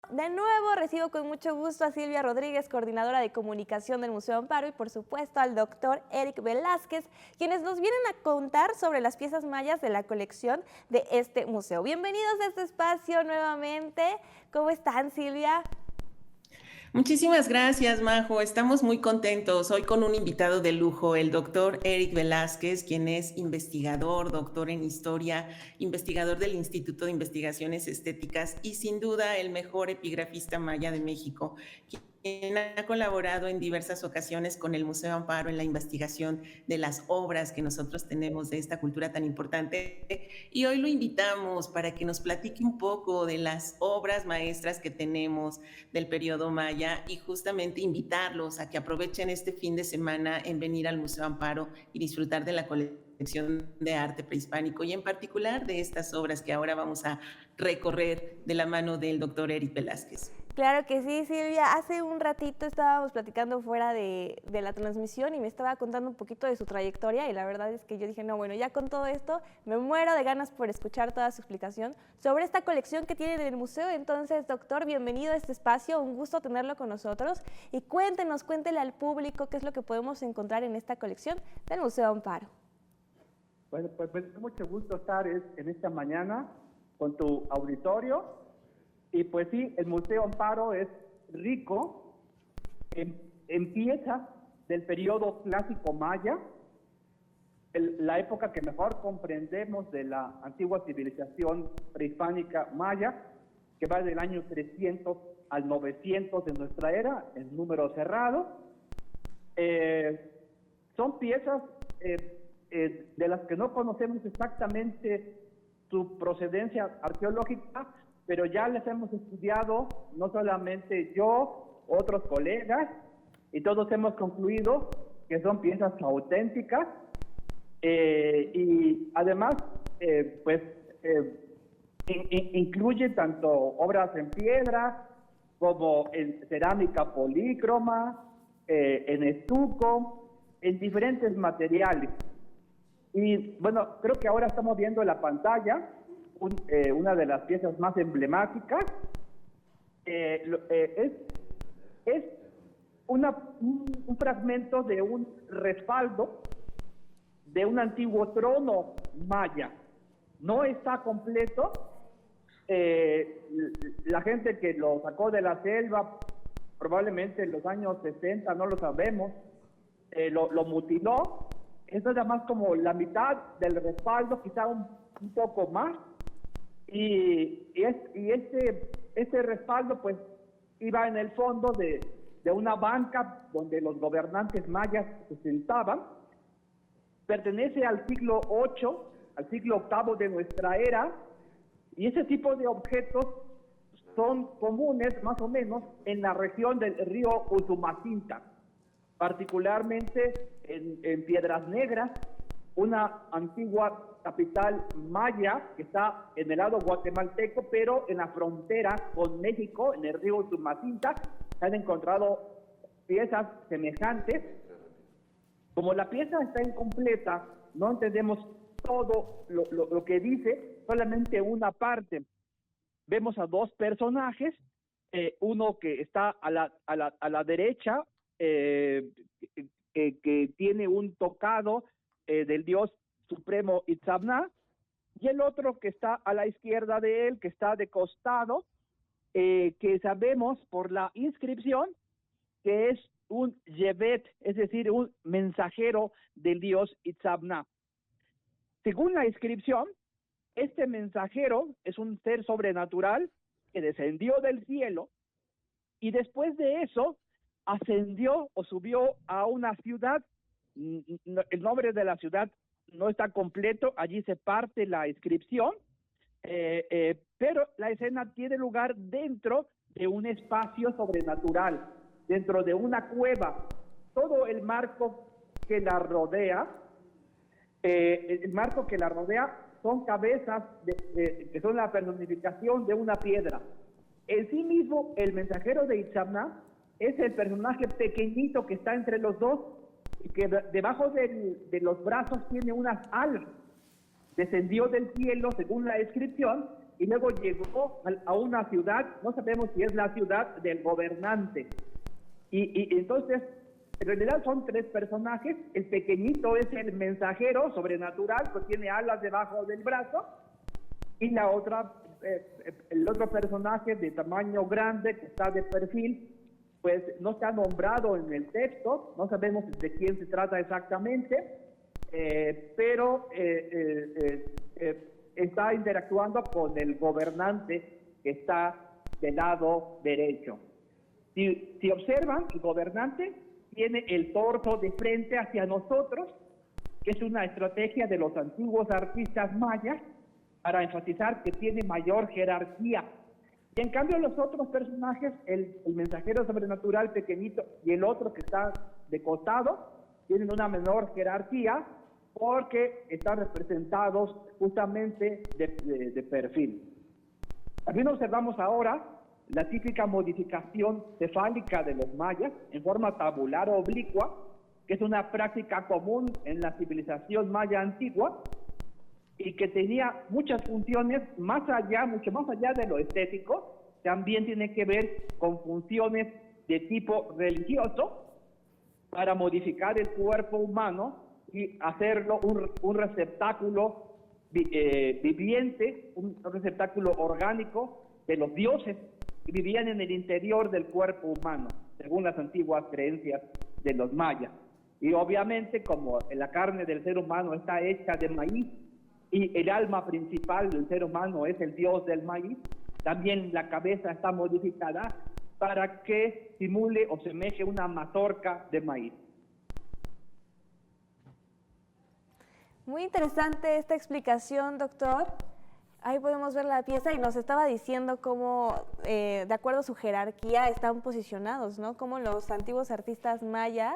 De nuevo recibo con mucho gusto a Silvia Rodríguez, coordinadora de comunicación del Museo Amparo, y por supuesto al doctor Eric Velázquez, quienes nos vienen a contar sobre las piezas mayas de la colección de este museo. Bienvenidos a este espacio nuevamente. ¿Cómo están, Silvia? Muchísimas gracias, Majo. Estamos muy contentos. Hoy con un invitado de lujo, el doctor Eric Velázquez, quien es investigador, doctor en historia, investigador del Instituto de Investigaciones Estéticas y sin duda el mejor epigrafista maya de México, quien ha colaborado en diversas ocasiones con el Museo Amparo en la investigación de las obras que nosotros tenemos de esta cultura tan importante. Y hoy lo invitamos para que nos platique un poco de las obras maestras que tenemos del periodo maya y justamente invitarlos a que aprovechen este fin de semana en venir al Museo Amparo y disfrutar de la colección de arte prehispánico y en particular de estas obras que ahora vamos a recorrer de la mano del doctor Eric Velázquez. Claro que sí, Silvia. Hace un ratito estábamos platicando fuera de la transmisión y me estaba contando un poquito de su trayectoria y la verdad es que yo dije, no, bueno, ya con todo esto me muero de ganas por escuchar toda su explicación sobre esta colección que tiene en el museo. Entonces, doctor, bienvenido a este espacio, un gusto tenerlo con nosotros y cuéntele al público qué es lo que podemos encontrar en esta colección del Museo Amparo. Bueno, pues mucho gusto estar en esta mañana con tu auditorio. Y pues sí, el Museo Amparo es rico en piezas del periodo clásico maya, la época que mejor comprendemos de la antigua civilización prehispánica maya, que va del año 300 al 900 de nuestra era, en número cerrado. Son piezas de las que no conocemos exactamente su procedencia arqueológica, pero ya les hemos estudiado, no solamente yo, otros colegas, y todos hemos concluido que son piezas auténticas, y además, incluye tanto obras en piedra, como en cerámica polícroma, en estuco, en diferentes materiales. Y bueno, creo que ahora estamos viendo en la pantalla una de las piezas más emblemáticas. Es un fragmento de un respaldo de un antiguo trono maya. No está completo. La gente que lo sacó de la selva, probablemente en los años 60, no lo sabemos, lo mutiló. Es nada más como la mitad del respaldo, quizá un poco más. Y este respaldo pues iba en el fondo de una banca donde los gobernantes mayas se sentaban. Pertenece al siglo VIII, al siglo VIII de nuestra era, y ese tipo de objetos son comunes más o menos en la región del río Usumacinta, particularmente en Piedras Negras, una antigua capital maya que está en el lado guatemalteco, pero en la frontera con México, en el río Usumacinta, se han encontrado piezas semejantes. Como la pieza está incompleta, no entendemos todo lo que dice, solamente una parte. Vemos a dos personajes, uno que está a la derecha, que tiene un tocado del dios supremo Itzamna, y el otro que está a la izquierda de él, que está de costado, que sabemos por la inscripción que es un Yevet, es decir, un mensajero del dios Itzamna. Según la inscripción, este mensajero es un ser sobrenatural que descendió del cielo y después de eso ascendió o subió a una ciudad. El nombre de la ciudad no está completo, allí se parte la inscripción, pero la escena tiene lugar dentro de un espacio sobrenatural, dentro de una cueva. Todo el marco que la rodea, son cabezas que son la personificación de una piedra. En sí mismo, el mensajero de Itzamna es el personaje pequeñito que está entre los dos y que debajo de los brazos tiene unas alas. Descendió del cielo, según la descripción, y luego llegó a una ciudad, no sabemos si es la ciudad del gobernante. Y entonces, en realidad son tres personajes. El pequeñito es el mensajero sobrenatural, que tiene alas debajo del brazo, y la otra, el otro personaje de tamaño grande, que está de perfil, pues no está nombrado en el texto, no sabemos de quién se trata exactamente, pero está interactuando con el gobernante que está del lado derecho. Si observan, el gobernante tiene el torso de frente hacia nosotros, que es una estrategia de los antiguos artistas mayas para enfatizar que tiene mayor jerarquía. Y en cambio los otros personajes, el mensajero sobrenatural pequeñito y el otro que está de costado, tienen una menor jerarquía porque están representados justamente de perfil. También observamos ahora la típica modificación cefálica de los mayas en forma tabular o oblicua, que es una práctica común en la civilización maya antigua y que tenía muchas funciones más allá, mucho más allá de lo estético. También tiene que ver con funciones de tipo religioso para modificar el cuerpo humano y hacerlo un receptáculo viviente, un receptáculo orgánico de los dioses que vivían en el interior del cuerpo humano, según las antiguas creencias de los mayas. Y obviamente, como la carne del ser humano está hecha de maíz y el alma principal del ser humano es el dios del maíz, también la cabeza está modificada para que simule o semeje una mazorca de maíz. Muy interesante esta explicación, doctor. Ahí podemos ver la pieza y nos estaba diciendo cómo, de acuerdo a su jerarquía, están posicionados, ¿no? Cómo los antiguos artistas mayas,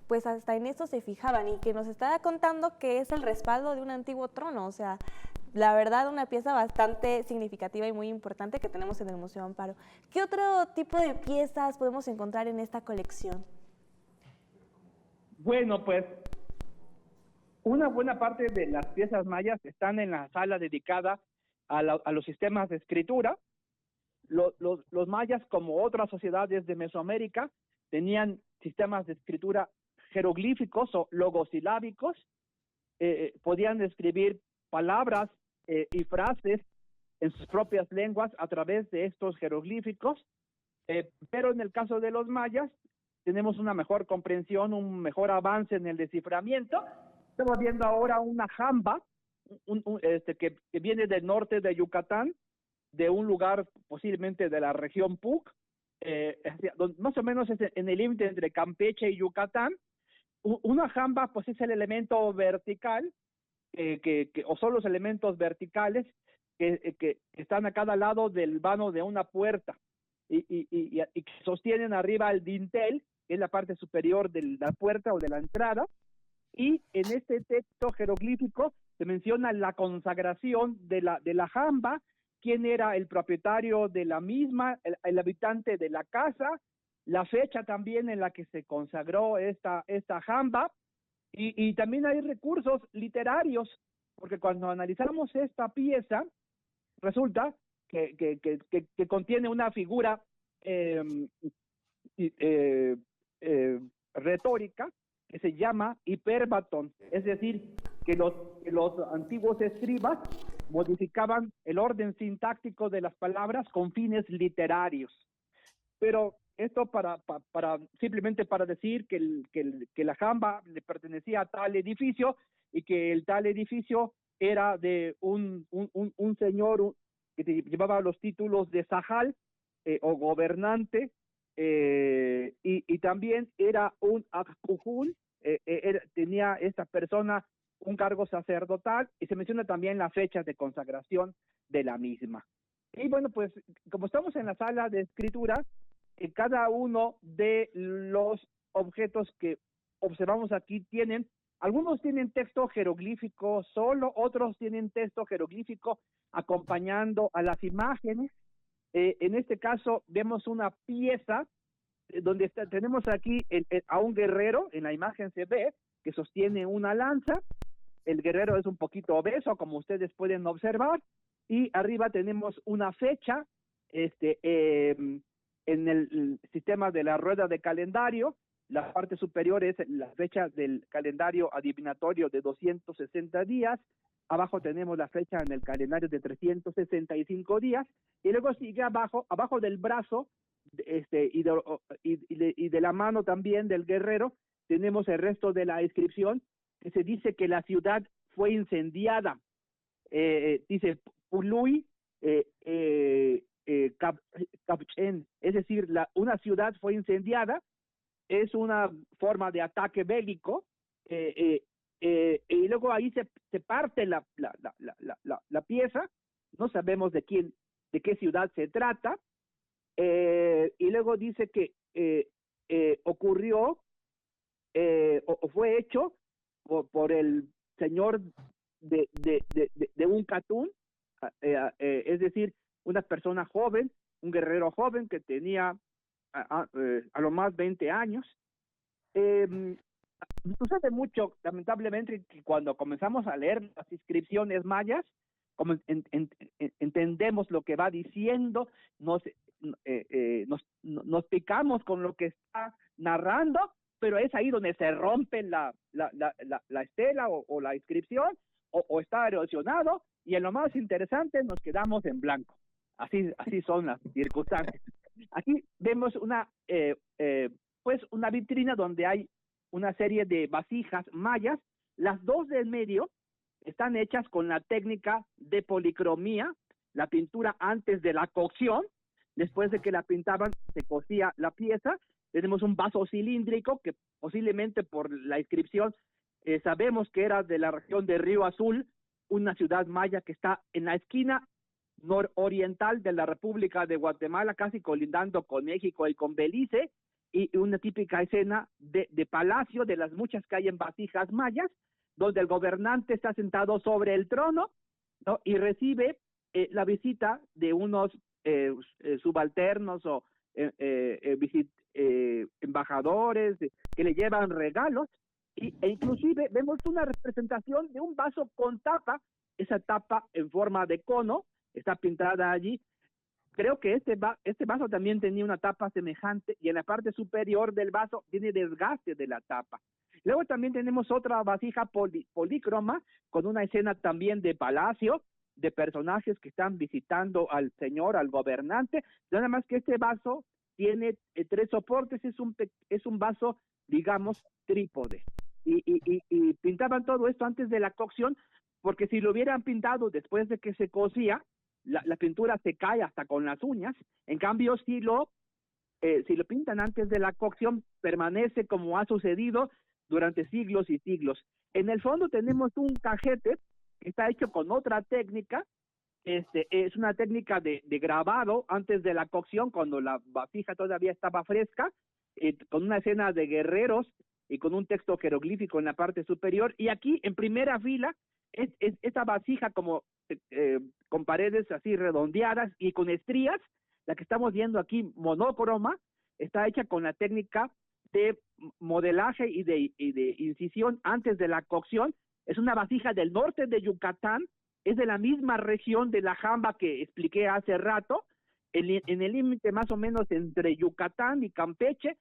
pues hasta en esto se fijaban, y que nos estaba contando que es el respaldo de un antiguo trono. O sea, la verdad, una pieza bastante significativa y muy importante que tenemos en el Museo Amparo. ¿Qué otro tipo de piezas podemos encontrar en esta colección? Bueno, pues una buena parte de las piezas mayas están en la sala dedicada a los sistemas de escritura. Los mayas, como otras sociedades de Mesoamérica, tenían sistemas de escritura jeroglíficos o logosilábicos. Podían escribir palabras y frases en sus propias lenguas a través de estos jeroglíficos, pero en el caso de los mayas tenemos una mejor comprensión, un mejor avance en el desciframiento. Estamos viendo ahora una jamba que viene del norte de Yucatán, de un lugar posiblemente de la región Puc, más o menos en el límite entre Campeche y Yucatán. Una jamba pues es el elemento vertical, o son los elementos verticales que están a cada lado del vano de una puerta y que sostienen arriba el dintel, que es la parte superior de la puerta o de la entrada. Y en este texto jeroglífico se menciona la consagración de la jamba, quién era el propietario de la misma, el habitante de la casa, la fecha también en la que se consagró esta jamba, y también hay recursos literarios, porque cuando analizamos esta pieza, resulta que contiene una figura retórica que se llama hiperbatón, es decir, que los antiguos escribas modificaban el orden sintáctico de las palabras con fines literarios. Pero esto simplemente para decir que la jamba le pertenecía a tal edificio y que el tal edificio era de un señor que llevaba los títulos de sajal o gobernante, y también era un akujul, tenía esta persona un cargo sacerdotal, y se menciona también la fecha de consagración de la misma. Y bueno, pues como estamos en la sala de escritura, cada uno de los objetos que observamos aquí algunos tienen texto jeroglífico solo, otros tienen texto jeroglífico acompañando a las imágenes. En este caso vemos una pieza donde tenemos aquí a un guerrero, en la imagen se ve que sostiene una lanza. El guerrero es un poquito obeso, como ustedes pueden observar, y arriba tenemos una fecha, en el sistema de la rueda de calendario. La parte superior es la fecha del calendario adivinatorio de 260 días. Abajo tenemos la fecha en el calendario de 365 días. Y luego sigue abajo del brazo, y de la mano también del guerrero, tenemos el resto de la inscripción, que se dice que la ciudad fue incendiada. Dice Pului Kapchen, es decir, una ciudad fue incendiada. Es una forma de ataque bélico, y luego ahí se parte la pieza. No sabemos de qué ciudad se trata, y luego dice que ocurrió o fue hecho por el señor de un catún, es decir, una persona joven, un guerrero joven que tenía a lo más 20 años. Sucede mucho, lamentablemente, que cuando comenzamos a leer las inscripciones mayas, como entendemos lo que va diciendo, nos picamos con lo que está narrando, pero es ahí donde se rompe la estela o la inscripción, o está erosionado, y en lo más interesante nos quedamos en blanco. Así son las circunstancias. Aquí vemos pues una vitrina donde hay una serie de vasijas mayas. Las dos del medio están hechas con la técnica de policromía, la pintura antes de la cocción. Después de que la pintaban, se cocía la pieza. Tenemos un vaso cilíndrico que posiblemente por la inscripción sabemos que era de la región de Río Azul, una ciudad maya que está en la esquina nororiental de la República de Guatemala, casi colindando con México y con Belice, y una típica escena de palacio, de las muchas que hay en vasijas mayas, donde el gobernante está sentado sobre el trono, ¿no? Y recibe la visita de unos subalternos o embajadores que le llevan regalos, e inclusive vemos una representación de un vaso con tapa. Esa tapa en forma de cono está pintada allí. Creo que este vaso también tenía una tapa semejante, y en la parte superior del vaso tiene desgaste de la tapa. Luego también tenemos otra vasija polícroma con una escena también de palacio, de personajes que están visitando al señor, al gobernante. Nada más que este vaso tiene 3 soportes, es un vaso, digamos, trípode. Y pintaban todo esto antes de la cocción, porque si lo hubieran pintado después de que se cocía, la pintura se cae hasta con las uñas. En cambio, si lo pintan antes de la cocción, permanece como ha sucedido durante siglos y siglos. En el fondo tenemos un cajete que está hecho con otra técnica. Es una técnica de grabado antes de la cocción, cuando la vasija todavía estaba fresca, con una escena de guerreros y con un texto jeroglífico en la parte superior. Y aquí en primera fila es esta vasija como con paredes así redondeadas y con estrías. La que estamos viendo aquí, monócroma, está hecha con la técnica de modelaje y de incisión antes de la cocción. Es una vasija del norte de Yucatán, es de la misma región de la Jamba que expliqué hace rato, en el límite más o menos entre Yucatán y Campeche,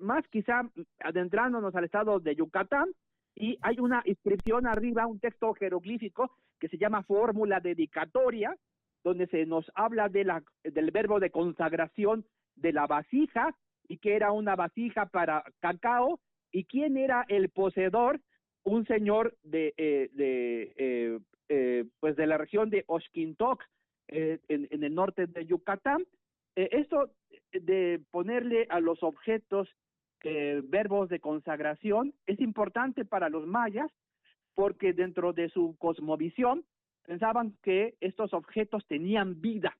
más quizá adentrándonos al estado de Yucatán. Y hay una inscripción arriba, un texto jeroglífico que se llama fórmula dedicatoria, donde se nos habla del verbo de consagración de la vasija, y que era una vasija para cacao, y quién era el poseedor, un señor pues de la región de Oxquintoc, en el norte de Yucatán. Esto de ponerle a los objetos verbos de consagración es importante para los mayas, porque dentro de su cosmovisión pensaban que estos objetos tenían vida,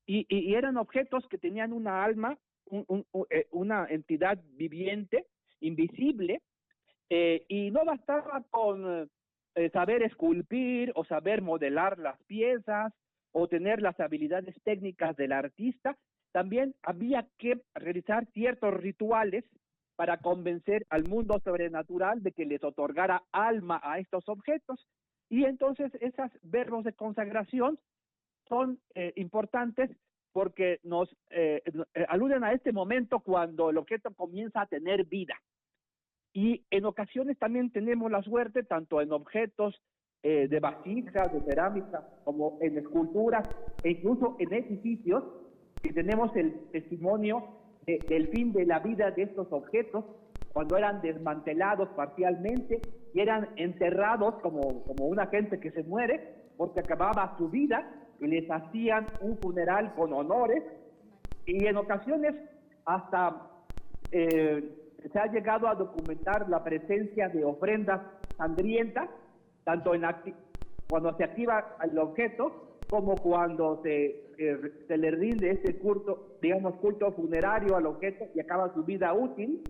y eran objetos que tenían una alma, una entidad viviente, invisible, y no bastaba con saber esculpir o saber modelar las piezas o tener las habilidades técnicas del artista. También había que realizar ciertos rituales para convencer al mundo sobrenatural de que les otorgara alma a estos objetos. Y entonces esos verbos de consagración son importantes porque nos aluden a este momento cuando el objeto comienza a tener vida. Y en ocasiones también tenemos la suerte, tanto en objetos de vasijas, de cerámica, como en esculturas, e incluso en edificios, que tenemos el testimonio del fin de la vida de estos objetos, cuando eran desmantelados parcialmente y eran enterrados como una gente que se muere, porque acababa su vida, y les hacían un funeral con honores, y en ocasiones hasta se ha llegado a documentar la presencia de ofrendas sangrientas, tanto cuando se activa el objeto, como cuando se le rinde este culto, digamos, culto funerario al objeto y acaba su vida útil.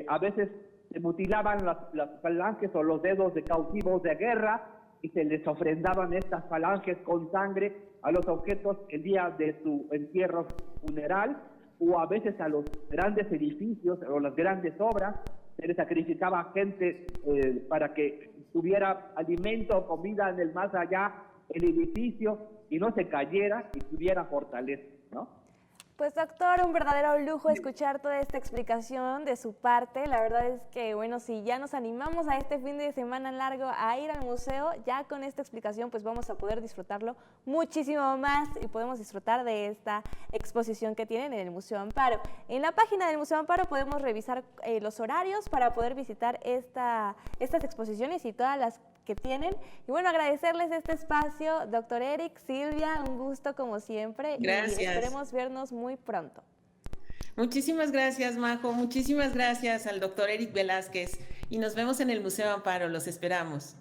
A veces se mutilaban las falanges o los dedos de cautivos de guerra y se les ofrendaban estas falanges con sangre a los objetos el día de su entierro funeral, o a veces a los grandes edificios o las grandes obras se les sacrificaba gente para que tuviera alimento o comida en el más allá el edificio y no se cayera y tuviera fortaleza, ¿no? Pues doctor, un verdadero lujo escuchar toda esta explicación de su parte. La verdad es que, bueno, si ya nos animamos a este fin de semana largo a ir al museo, ya con esta explicación pues vamos a poder disfrutarlo muchísimo más y podemos disfrutar de esta exposición que tienen en el Museo Amparo. En la página del Museo Amparo podemos revisar los horarios para poder visitar estas exposiciones y todas las que tienen. Y bueno, agradecerles este espacio, doctor Eric, Silvia, un gusto como siempre. Gracias. Y esperemos vernos muy pronto. Muchísimas gracias, Majo. Muchísimas gracias al doctor Eric Velázquez. Y nos vemos en el Museo Amparo. Los esperamos.